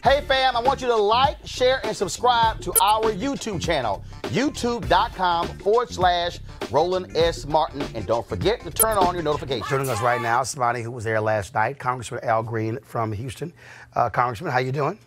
Hey fam, I want you to like, share, and subscribe to our YouTube channel, youtube.com/Roland S. Martin. And don't forget to turn on your notifications. Joining us right now, somebody who was there last night, Congressman Al Green from Houston. Congressman, how you doing?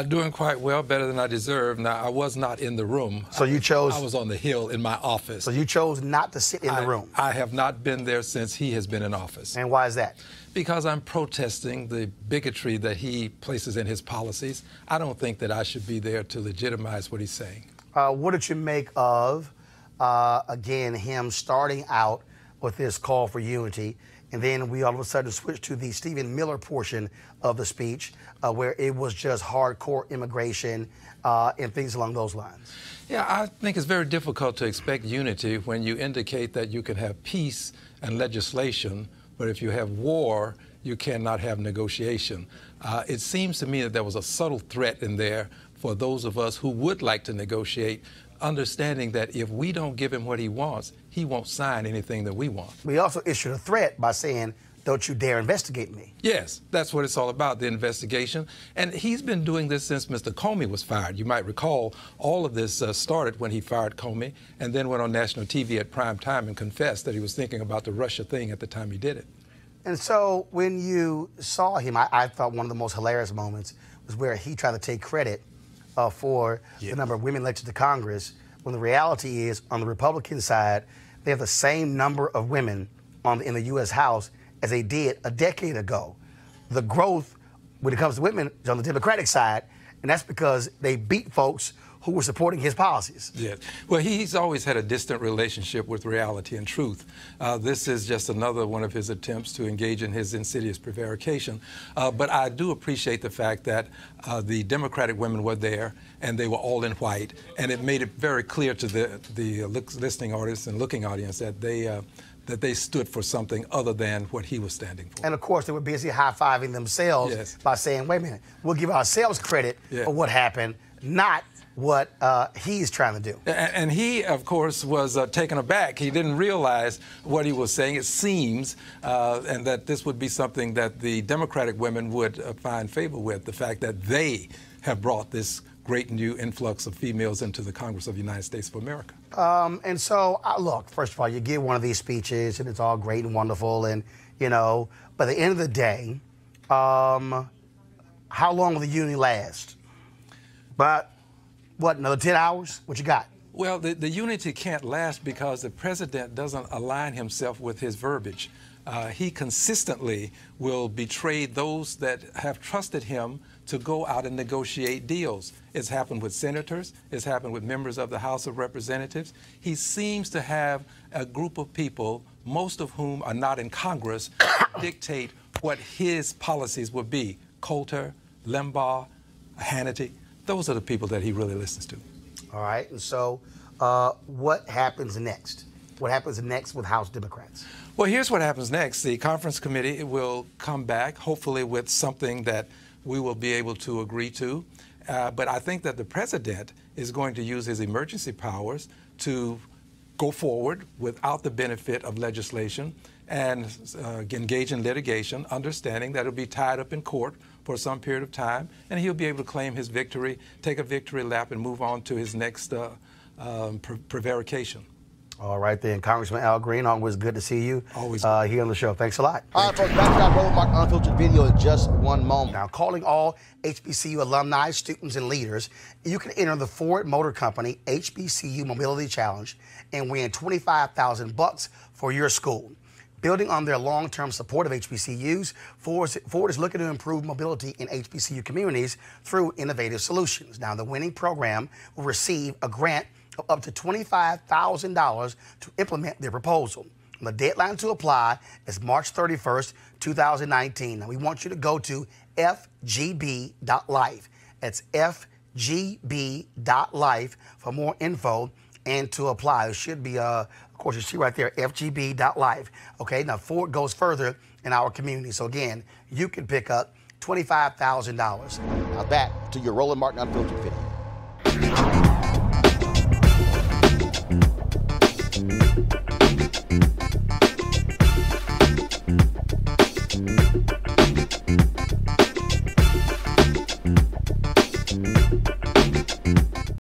Doing quite well, better than I deserve. Now, I was not in the room. So you chose... I was on the Hill in my office. So you chose not to sit in the room? I have not been there since he has been in office. And why is that? Because I'm protesting the bigotry that he places in his policies. I don't think that I should be there to legitimize what he's saying. What did you make of, again, him starting out with this call for unity, and then we all of a sudden switched to the Stephen Miller portion of the speech, where it was just hardcore immigration and things along those lines? Yeah, I think it's very difficult to expect unity when you indicate that you can have peace and legislation, but if you have war, you cannot have negotiation. It seems to me that there was a subtle threat in there for those of us who would like to negotiate, understanding that if we don't give him what he wants, he won't sign anything that we want. We also issued a threat by saying, don't you dare investigate me. Yes, that's what it's all about, the investigation. And he's been doing this since Mr. Comey was fired. You might recall all of this started when he fired Comey and then went on national TV at prime time and confessed that he was thinking about the Russia thing at the time he did it. And so when you saw him, I thought one of the most hilarious moments was where he tried to take credit for the number of women elected to Congress, when the reality is, on the Republican side, they have the same number of women in the U.S. House as they did a decade ago. The growth, when it comes to women, is on the Democratic side, and that's because they beat folks who were supporting his policies. Yes. Well, he's always had a distant relationship with reality and truth. This is just another one of his attempts to engage in his insidious prevarication. But I do appreciate the fact that the Democratic women were there, and they were all in white, and it made it very clear to the listening audience and looking audience that they stood for something other than what he was standing for. And of course, they were busy high-fiving themselves by saying, wait a minute, we'll give ourselves credit for what happened, not what he's trying to do. And he, of course, was taken aback. He didn't realize what he was saying, it seems, and that this would be something that the Democratic women would find favor with, the fact that they have brought this great new influx of females into the Congress of the United States of America. And so, look, first of all, you give one of these speeches, and it's all great and wonderful, and, you know, but at the end of the day, how long will the unity last? But what, another 10 hours? What you got? Well, the unity can't last because the president doesn't align himself with his verbiage. He consistently will betray those that have trusted him to go out and negotiate deals. It's happened with senators. It's happened with members of the House of Representatives. He seems to have a group of people, most of whom are not in Congress, dictate what his policies would be. Coulter, Limbaugh, Hannity. Those are the people that he really listens to. All right, and so what happens next? What happens next with House Democrats? Well, here's what happens next. The conference committee will come back, hopefully with something that we will be able to agree to. But I think that the president is going to use his emergency powers to go forward without the benefit of legislation and engage in litigation, understanding that it'll be tied up in court for some period of time, and he'll be able to claim his victory, take a victory lap, and move on to his next prevarication. All right, then. Congressman Al Green, always good to see you. Always here on the show. Thanks a lot. All right, folks, back to that Roland Martin Unfiltered video in just one moment. Now, calling all HBCU alumni, students, and leaders, you can enter the Ford Motor Company HBCU Mobility Challenge and win $25,000 for your school. Building on their long-term support of HBCUs, Ford is looking to improve mobility in HBCU communities through innovative solutions. Now, the winning program will receive a grant of up to $25,000 to implement their proposal. The deadline to apply is March 31st, 2019. Now, we want you to go to FGB.Life. That's FGB.Life for more info and to apply. It should be, of course, you see right there, FGB.Life. Okay, now Ford goes further in our community. So again, you can pick up $25,000. Now back to your Roland Martin Unfiltered video. Peace.